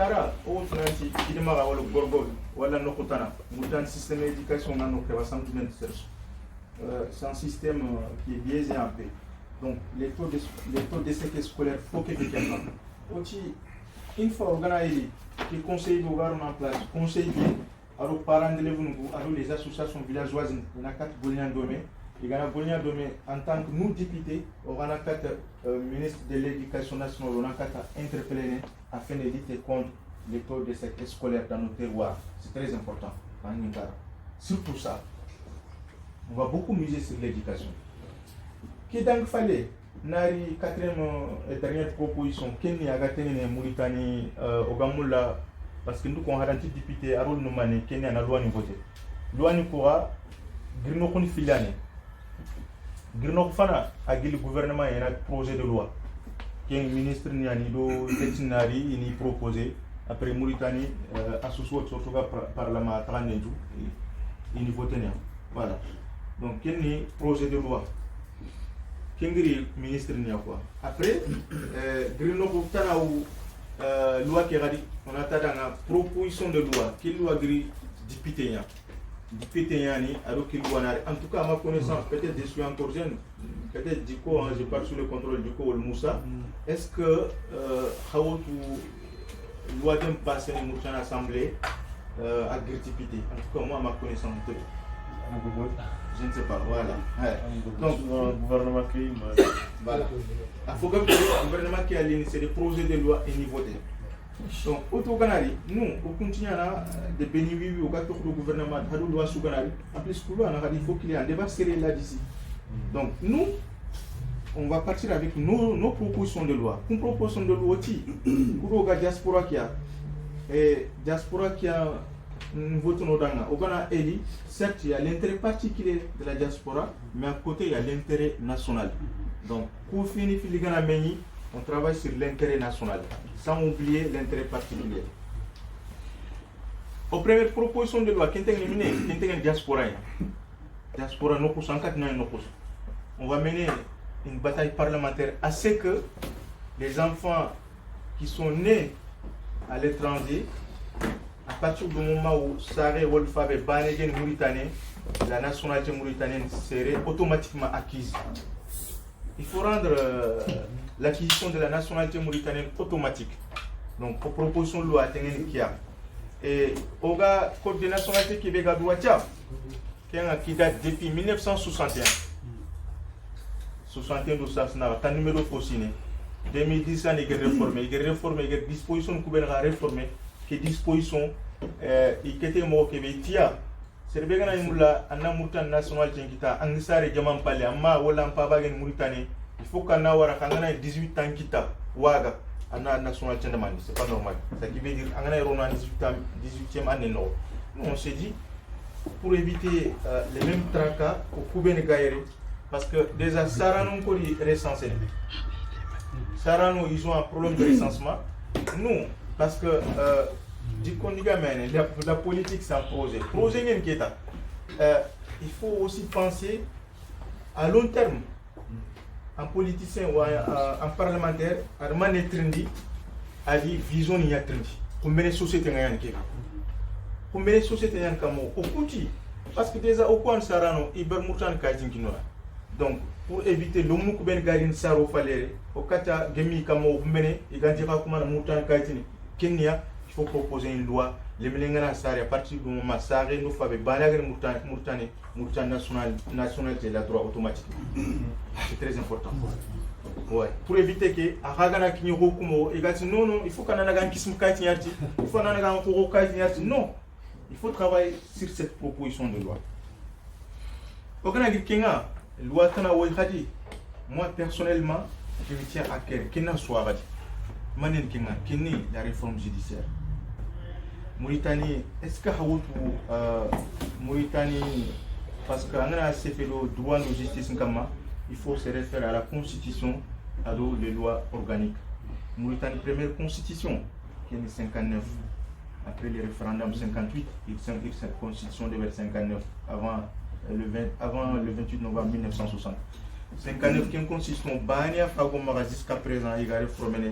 Kara, au Nanti, Kidimara, ou le Gorgol, ou la Nokotana, un système d'éducation dans nos créations. C'est un système qui est biaisé un peu. Donc, les taux d'échec scolaire, il faut que tu aies. Aussi, une fois organisé, qui conseille de voir en place, conseiller, alors parents d'élèves, alors les associations villageoises, il y en a 4 Boliniens Domé. Il y a Boliniens Domé en tant que nous députés, on a 4 ministres de l'éducation nationale, on a 4 interpellés afin de lutter contre les taux d'échec scolaire dans nos terroirs. C'est très important. Surtout ça. On va beaucoup miser sur l'éducation. Qui donc fallait, Nari, 4e et dernière proposition, Kenya a gagné en Mauritanie, au Gamoula, parce que nous, on a un petit député, Haroun Noumane, Kenya n'a loi voté. Loi Nikoura, Grino Koni Filane. Grino Fana a dit le gouvernement et un projet de loi. Qui est ministre Nianido, Tetinari, il y proposé, après Mauritanie, associé au Parlement à Tranendou, il y voté. Voilà. Donc, quel est le projet de loi? Quel est le ministre de quoi? Après, Grino Koutana ou loi qui a dit, on a une proposition de loi. Quelle loi gris député? Député, alors qu'il doit en tout cas, à ma connaissance, peut-être je suis encore jeune, peut-être Diko, je parle sous le contrôle Diko ou Moussa. Est-ce que Haoutou loi d'un passé à l'Assemblée à député? En tout cas, moi, à ma connaissance, je ne sais pas, voilà. Ouais. Donc, le gouvernement qui voilà. Il faut que le gouvernement qui a l'initié des projets de loi et voté. Donc, au Canari, nous, on continue à bénéficier au gouvernement de la loi sous Canari. En plus, il faut qu'il y ait un débat sérieux là-dessus. Donc, nous, on va partir avec nos propositions de loi. Une proposition de loi aussi, pour la diaspora qui a, et diaspora qui a un vote au Ghana, certes, il y a l'intérêt particulier de la diaspora, mais à côté, il y a l'intérêt national. Donc, pour finir, on travaille sur l'intérêt national, sans oublier l'intérêt particulier. Aux premières propositions de loi, qui est une diaspora, on va mener une bataille parlementaire à ce que les enfants qui sont nés à l'étranger, à partir du moment où Saré Wolfa et Banegen Mauritanie, la nationalité mauritanienne serait automatiquement acquise. Il faut rendre l'acquisition de la nationalité mauritanienne automatique. Donc, pour proposition de loi, et au code de nationalité québécois qui date depuis 1961. 61 de ça, c'est un numéro faussiné. 2010, il est réformé. Il est réformé, il y a des dispositions qui sont réformées, qui dispositions qui étaient au Québec. C'est bien que nous avons une nationalité qui est en Israël, il faut qu'on ait 18 ans qui est en nationalité de Mali. C'est pas normal. Ça qui veut dire qu'on a 18e année. Nous, on s'est dit, pour éviter les mêmes tracas au Koubé Gaïré, parce que déjà, Sarano est recensé. Sarano, ils ont un problème de recensement. Nous, parce que la politique, c'est un projet. Projet qui est il faut aussi penser à long terme. Un politicien ou un parlementaire, Armand Trendi a dit vision il y a Trendi. Pour mener la société, pour mener la société, au petit. Parce que déjà, au coin de Sarano, il y a beaucoup de. Donc, pour éviter le mou ben garin saro falere, au kata gemi kamo mene, il y a des Kenya, il faut proposer une loi. Les Mélangana Sari, à partir du moment où Sari nous fait balayer Mourtani nationalité, la droit automatique. C'est très important. Ouais. Pour éviter que Aragana qui nous recommande, non, il faut qu'on ait un kism kaitinyarti, il faut qu'on ait un koro kaitinyarti. Non, il faut travailler sur cette proposition de loi. Au Canada, Kenya, loi Tana Ouahadi, moi personnellement, je me tiens à cœur, Kenya soit Radi. Manen Kenya, Kenya, la réforme judiciaire. Mauritanie, est-ce que Mauritanie, parce qu'on a assez fait le droit de justice, il faut se référer à la constitution, à les lois organiques. Mauritanie, première constitution, qui est en 59. Après le référendum 58, il y a une constitution de 59, avant le 28 novembre 1960. 59 qui est une constitution, jusqu'à présent, il a réformé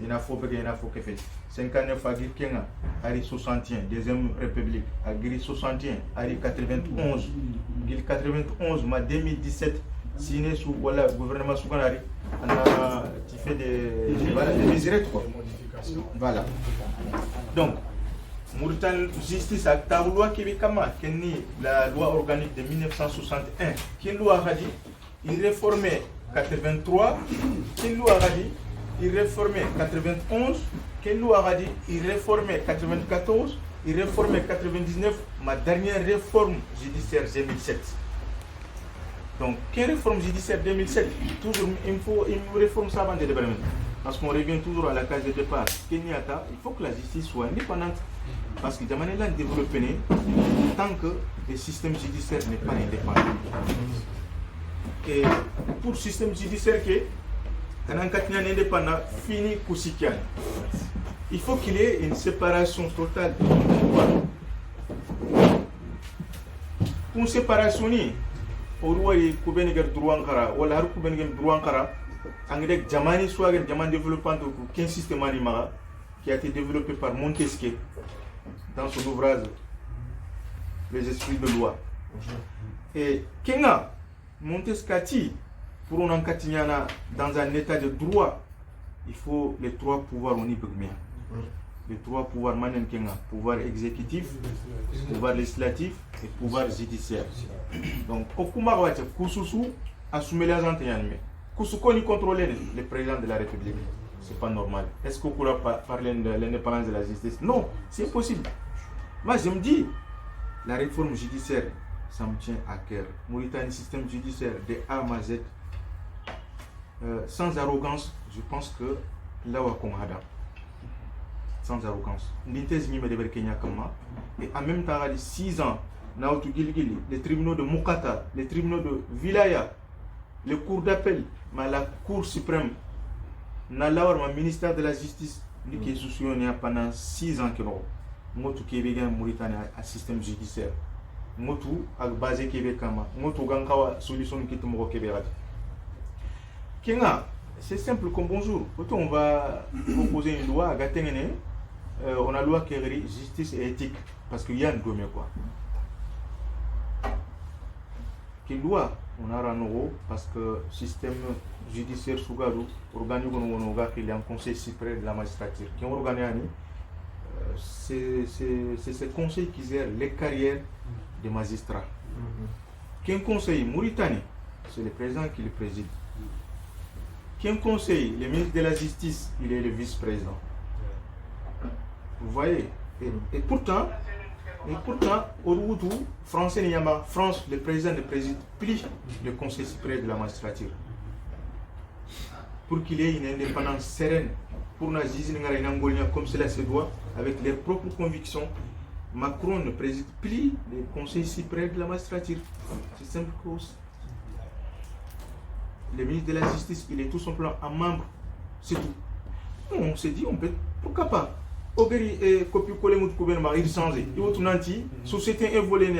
Il y a faux il y a faux que fait 59 à Kenga Ari 61 deuxième république à Giri 61 Ari 91 Gil 91 ma 2017 signé sous voilà gouvernement Soukanari on a fait des mesures quoi. Voilà donc Mauritanie justice a ta loi Québécois qui est la loi organique de 1961 qui loi a dit il réformait 83 qui loi a dit il réformait 91 qui loi a dit il réformait 94 il réformait 99 ma dernière réforme judiciaire 2007 donc quelle réforme judiciaire 2007 toujours il faut une réforme ça avant de débarquer parce qu'on revient toujours à la case de départ Kenyata il faut que la justice soit indépendante parce que Djamane l'a développé tant que le système judiciaire n'est pas indépendant. Et pour le système judiciaire qui est indépendant, fini Koussikian. Il faut qu'il y ait une séparation totale du pouvoir. Pour une séparation, au roi de Koubeniger Drouankara, ou la Koubeniger Drouankara, Angdek Djamani soit Djaman développant qu'un système animal qui a été développé par Montesquieu dans son ouvrage Les esprits de loi. Et Kenga Montesquieu pour un Encatignana dans un état de droit, il faut les trois pouvoirs au niveau bien. Les trois pouvoirs manen Kenga, pouvoir exécutif, pouvoir législatif et pouvoir judiciaire. Donc, Okuma Wacha, Kousousou, assumer les anténèmes. Koussouko ni contrôler le président de la République. C'est pas normal. Est-ce qu'on pourra parler de l'indépendance de la justice? Non, c'est impossible. Moi, je me dis, la réforme judiciaire, ça me tient à cœur. Mauritanie, système judiciaire de A à Z, sans arrogance, je pense que là où on a sans arrogance. Et en même temps, 6 ans, les tribunaux de Moukata, les tribunaux de Vilaya, les cours d'appel, la Cour suprême, le ministère de la Justice, qui est soucié pendant 6 ans. Motu Québec Mauritanie à système judiciaire. Motu à base Québec kama. Motu gankawa solution qui te mo Québec. Kenga, c'est simple comme bonjour. On va proposer une loi à Gatengene. On a la loi qui est justice et éthique parce qu'il y a un domaine quoi. Quelle loi on a un euro parce que système judiciaire Sougadou organise qu'il y a un conseil suprême de la magistrature qui ont organisé. C'est ce conseil qui gère les carrières des magistrats. Qu'un conseil Mauritanie, c'est le président qui le préside. Qu'un conseil, le ministre de la Justice, il est le vice-président. Vous voyez. Et pourtant, au Routou, français Niyama, France, le président ne préside plus le conseil suprême de la magistrature. Pour qu'il ait une indépendance sereine. Pour nous dire comme cela se doit, avec leurs propres convictions, Macron ne préside plus le conseil suprême de la magistrature. C'est simple que ça. Le ministre de la Justice, il est tout simplement un membre. C'est tout. On s'est dit, on peut, pourquoi pas? Ogeri et copier-coller notre gouvernement, il change. Et autre nanti, société évolue.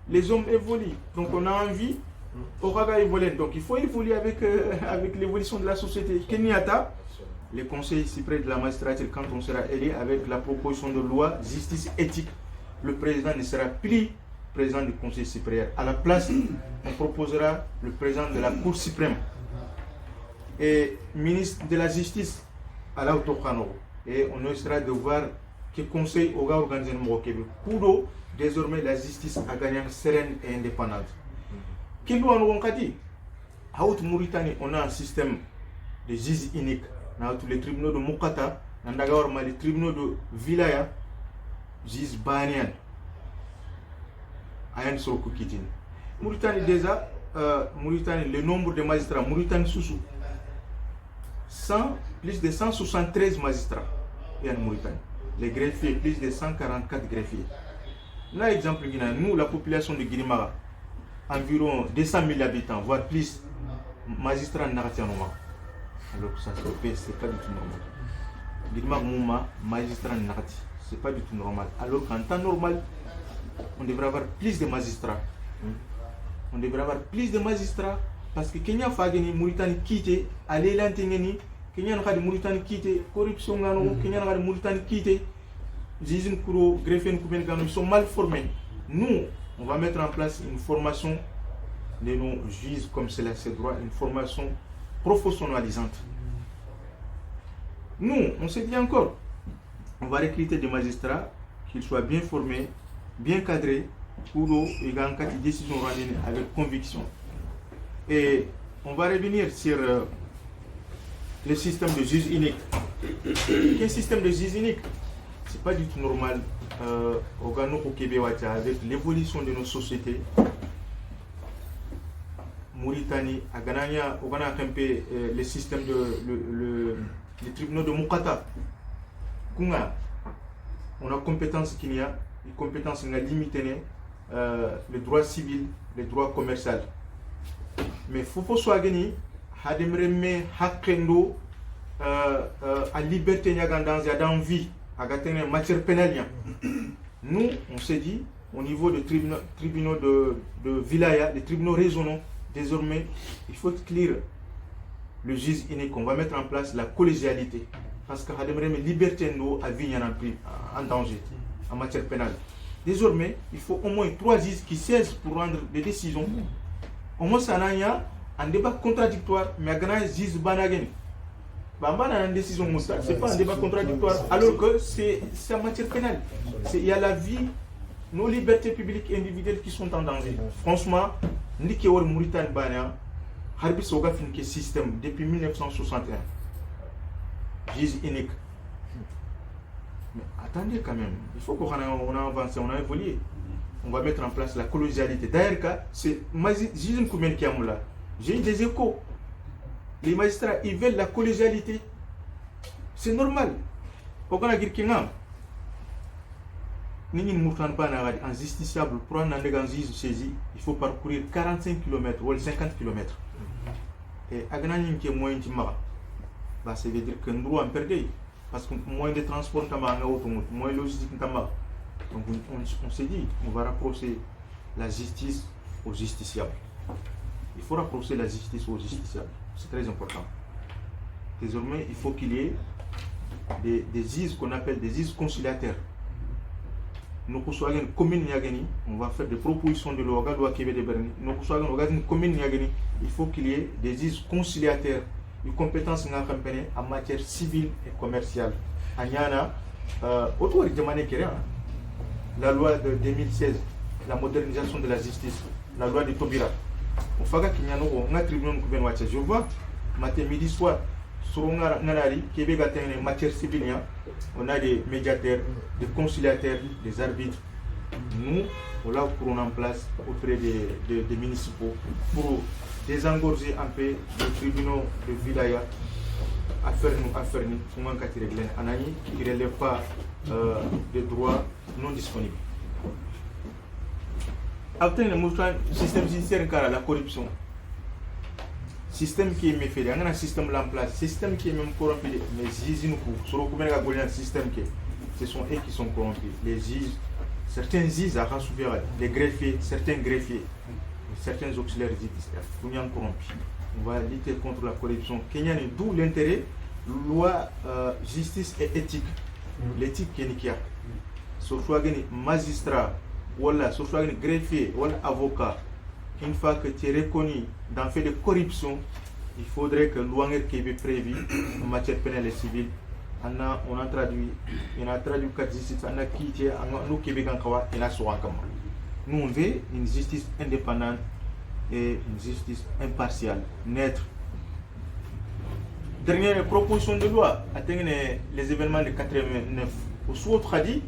Les hommes évoluent. Donc on a envie, Oraga évolue. Donc il faut évoluer avec l'évolution de la société. Kenyata, le conseil suprême de la magistrature, quand on sera élu avec la proposition de loi justice éthique, le président ne sera plus président du conseil supérieur. À la place, on proposera le président de la Cour suprême et ministre de la justice à l'autokhano. Et on essaiera de voir quel conseil au gars organisé au Québec. Pour désormais la justice a gagné sereine et indépendante. Quel doit nous dit? À haute Mauritanie, on a un système de juges unique. Dans tous les tribunaux de Moukata, dans les tribunaux de Vilaya, juges Banian. Ayan Soko Kitin. Mauritanie déjà, Mauritanie, le nombre de magistrats, Mauritanie sous plus de 173 magistrats en Mauritanie. Les greffiers, plus de 144 greffiers. Là, exemple, nous, la population de Guinée-Mara, environ 200 000 habitants, voire plus, magistrats narrativement. Alors que ça se fait, c'est pas du tout normal. Guinée-Mara, Mouma, magistrat narratif, c'est pas du tout normal. Alors qu'en temps normal, on devrait avoir plus de magistrats. On devrait avoir plus de magistrats parce que Kenya Fageni, Mauritanie, quitte, aller l'antengeni, Kenyan a Mauritanie quitté, corruption, Kenyan a Mauritanie quitté, Zizin Kouro, Greffin Kouben Gano, ils sont mal formés. Nous, on va mettre en place une formation de nos juges comme c'est là, c'est droit, une formation professionnalisante. Nous, on s'est dit encore, on va recruter des magistrats, qu'ils soient bien formés, bien cadrés, pour qu'ils aient une décision rendue avec conviction. Et on va revenir sur le système de juge unique. Quel système de juge unique? Ce n'est pas du tout normal au Ghana, au Québec, avec l'évolution de nos sociétés. Mauritanie, à Ghana, au Ghana, le système les tribunaux de Mukata. On a compétence qu'il y a, les compétences limitées, le droit civil, le droit commercial. Mais il faut que soit gagné, hademreme hakendo à liberté dans vie, à gagner matière pénale. Nous, on s'est dit, au niveau des tribunaux de Vilaya, des tribunaux régionaux, désormais, il faut clear le juge unique. On va mettre en place la collégialité. Parce que hademreme liberté à vie en danger en matière pénale. Désormais, il faut au moins 3 juges qui siègent pour rendre des décisions. Au moins, ça y a un débat contradictoire, mais il y a un juge banageni. Une décision, ce n'est pas un débat contradictoire, alors que c'est en matière pénale. Il y a la vie, nos libertés publiques et individuelles qui sont en danger. Franchement, nous avons Mauritanie, Harbi Soga fait un système depuis 1961. Juge unique. Mais attendez quand même, il faut qu'on a avancé, on a évolué. On va mettre en place la collégialité. D'ailleurs, c'est Juge Koumen qui a là. J'ai eu des échos. Les magistrats, ils veulent la collégialité. C'est normal. Au Ghana, en justiciable, pour un juge saisi, il faut parcourir 45 km ou 50 km. Et à Ghana, il y a moins de bah, ça veut dire que nous avons perdu. Parce que moins de transport, moins de logistique. Donc on s'est dit, on va rapprocher la justice aux justiciables. Il faut rapprocher la justice aux justiciables. C'est très important. Désormais, il faut qu'il y ait des juges qu'on appelle des juges conciliateurs. Nous avons une commune, on va faire des propositions de loi au Québec de Berni. Nous avons une commune, il faut qu'il y ait des juges conciliateurs. Une compétence en matière civile et commerciale. Autour de la loi de 2016, la modernisation de la justice, la loi de Tobira. On fait qu'il y a un tribunal qui je vois, matin, midi, soir, sur Québec a une matière civile, on a des médiateurs, des conciliateurs, des arbitres. Nous, on l'a pour en place auprès des municipaux pour désengorger un peu les tribunaux de Vilaya à faire nous, qui ne relève pas des droits non disponibles. Après le système judiciaire, la corruption, système qui est méfait, il y a un système en place, système qui est même corrompu, mais juges système qui ce sont eux qui sont corrompus. Les juges, certains juges à Rassoubira, les greffiers, certains greffiers, certains auxiliaires judiciaires, on est corrompus. On va lutter contre la corruption. D'où l'intérêt, loi, justice et éthique. L'éthique qui est surtout les magistrats, voilà, surtout les greffiers, voilà, avocats. Une fois que tu es reconnu dans le fait de corruption, il faudrait que loi qui est prévue en matière pénale et civile. On a traduit 4 justices, on a quitté, nous Québec encore, et là, nous on veut une justice indépendante et une justice impartiale, neutre. Dernière proposition de loi, atteignant les événements de 89. Au sous-autre dit,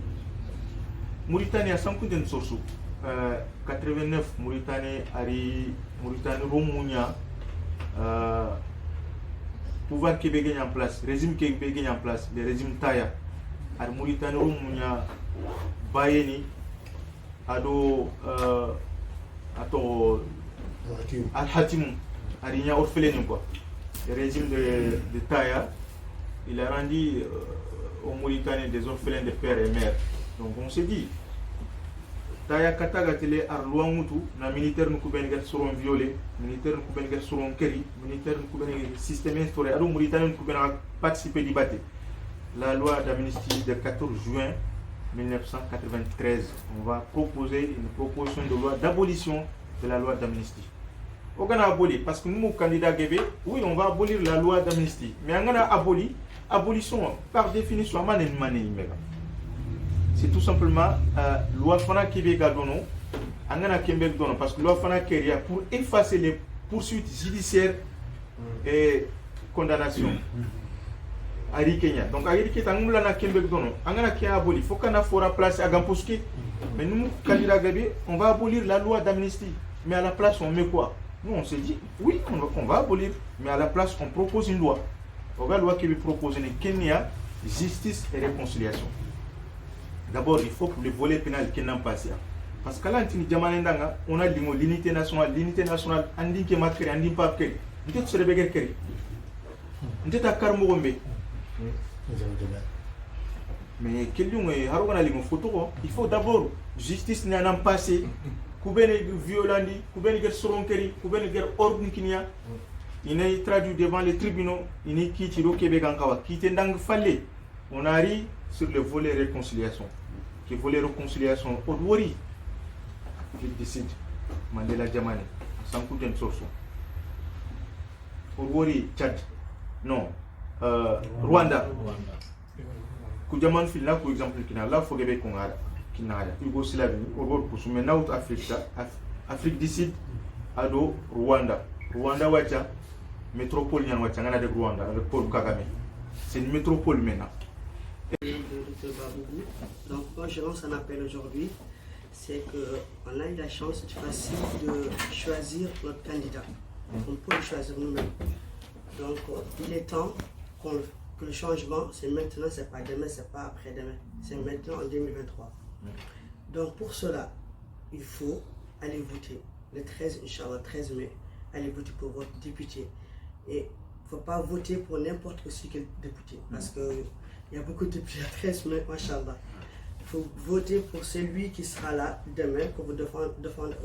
Mauritanie a 100 coups de source. 89, Mauritanie, Romounia, pouvoir québécois en place, régime québécois en place, le régime Taya, Mauritanie, Romounia, Bayeni, Ado, Al-Hatim, Arinya orphelin quoi. Le régime de Taya, il a rendu aux Mauritaniens des orphelins de père et mère. Donc on s'est dit, taya kataga tele ar loi mutu na militaire nu kuben get soron violé militaire nu kuben get soron keri militaire nu kuben système instauré ado Mauritanie nu kuben participer débattre la loi d'amnistie de 14 juin 1993. On va proposer une proposition de loi d'abolition de la loi d'amnistie. On va abolir parce que nous, candidats Guébé, oui, on va abolir la loi d'amnistie. Mais on va abolir, abolition par définition, c'est tout simplement loi Fana Québec Gadono, parce que loi Fana Kéria pour effacer les poursuites judiciaires et condamnations. Ari Kenya. Donc Ari Kenya ngula na Québec dono. Angana qui a aboli. Faut qu'on a fora place à Gamposki. Mais nous, candidat Gabé, on va abolir la loi d'amnistie. Mais à la place, on met quoi? Nous, on s'est dit, oui, on va abolir. Mais à la place, on propose une loi. La loi qui veut proposer une Kenya, justice et réconciliation. D'abord, il faut que le volet pénal qui n'a pas passé. Parce que là, on a dit l'unité nationale, on dit que ma on dit pas que. On dit que c'est le béguer keri. On dit à Karmogombe. Mais il faut d'abord justice n'a passé. Koubene violandi, koubene ger soronkeri, koubene ger ordre kinia. Il est traduit devant les tribunaux. Il est qui tiro Québec en kawa, qui t'endang fallé. On arrive sur le volet réconciliation. Qui volet réconciliation au Douari. Il décide. Mandela Djamane. Sans coup d'une source. Au Douari, Tchad. Non. Rwanda. Koujaman fil là, par exemple, qui n'a là, faut Québec qu'on a. Qui n'a pas. Yougoslavie, au Rwanda, pour soumettre out Afrique du Sud, Ado, Rwanda. Rwanda, Wacha, métropole, Nyan Wacha, de Rwanda, avec Paul Kagame. C'est une métropole maintenant. Donc, moi, je lance un appel aujourd'hui. C'est qu'on a eu la chance cette fois-ci de choisir notre candidat. On peut le choisir nous-mêmes. Donc, il est temps que le changement, c'est maintenant, c'est pas demain, c'est pas après-demain. C'est maintenant en 2023. Donc, pour cela, il faut aller voter le 13, Inch'Allah, 13 mai, aller voter pour votre député. Et il ne faut pas voter pour n'importe quel député. Parce qu'il y a beaucoup de députés à 13 mai, Inch'Allah. Il faut voter pour celui qui sera là demain, pour vous défendre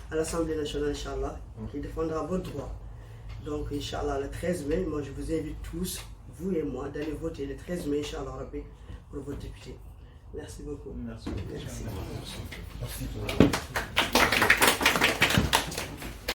à l'Assemblée nationale, Inch'Allah, qui défendra vos droits. Donc, Inch'Allah, le 13 mai, moi je vous invite tous, vous et moi, d'aller voter le 13 mai, Inch'Allah, pour votre député. Merci beaucoup. Merci. Merci.